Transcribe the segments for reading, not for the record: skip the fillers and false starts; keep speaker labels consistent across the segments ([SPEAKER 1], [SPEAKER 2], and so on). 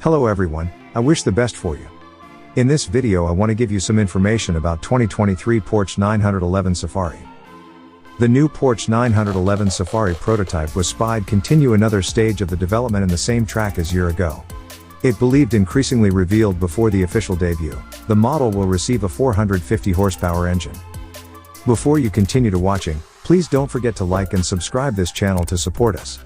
[SPEAKER 1] Hello everyone, I wish the best for you. In this video I want to give you some information about 2023 Porsche 911 Safari. The new Porsche 911 Safari prototype was spied continue another stage of the development in the same track as year ago. It believed increasingly revealed before the official debut, the model will receive a 450 horsepower engine. Before you continue to watching, please don't forget to like and subscribe this channel to support us.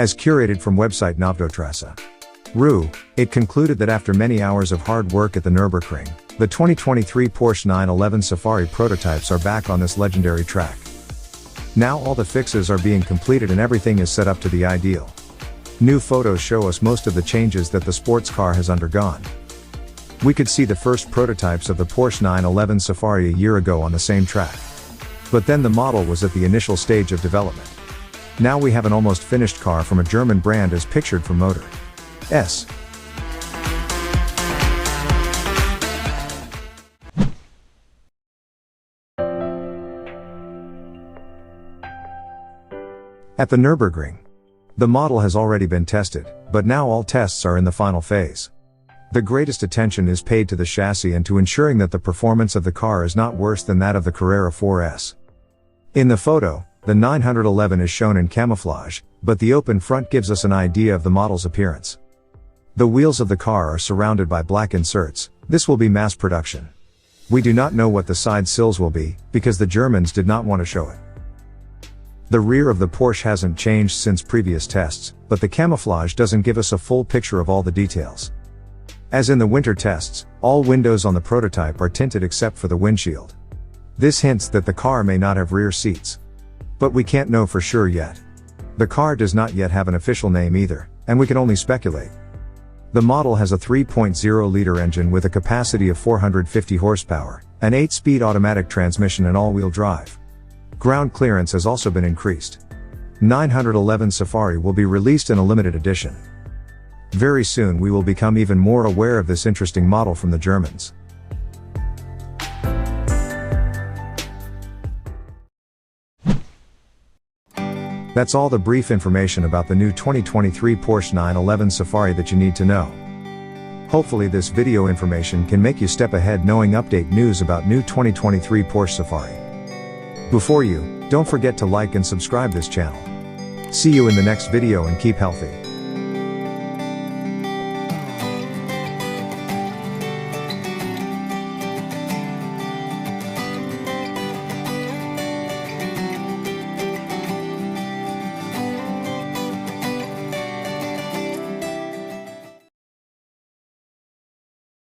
[SPEAKER 1] As curated from website Navdotrasse.ru, it concluded that after many hours of hard work at the Nürburgring, the 2023 Porsche 911 Safari prototypes are back on this legendary track. Now all the fixes are being completed and everything is set up to the ideal. New photos show us most of the changes that the sports car has undergone. We could see the first prototypes of the Porsche 911 Safari a year ago on the same track. But then the model was at the initial stage of development. Now we have an almost finished car from a German brand as pictured from Motor S. At the Nürburgring. The model has already been tested, but now all tests are in the final phase. The greatest attention is paid to the chassis and to ensuring that the performance of the car is not worse than that of the Carrera 4S. In the photo, the 911 is shown in camouflage, but the open front gives us an idea of the model's appearance. The wheels of the car are surrounded by black inserts. This will be mass production. We do not know what the side sills will be, because the Germans did not want to show it. The rear of the Porsche hasn't changed since previous tests, but the camouflage doesn't give us a full picture of all the details. As in the winter tests, all windows on the prototype are tinted except for the windshield. This hints that the car may not have rear seats. But we can't know for sure yet. The car does not yet have an official name either, and we can only speculate. The model has a 3.0-liter engine with a capacity of 450 horsepower, an 8-speed automatic transmission and all-wheel drive. Ground clearance has also been increased. 911 Safari will be released in a limited edition. Very soon we will become even more aware of this interesting model from the Germans. That's all the brief information about the new 2023 Porsche 911 Safari that you need to know. Hopefully this video information can make you step ahead knowing update news about new 2023 Porsche Safari. Before you, don't forget to like and subscribe this channel. See you in the next video and keep healthy.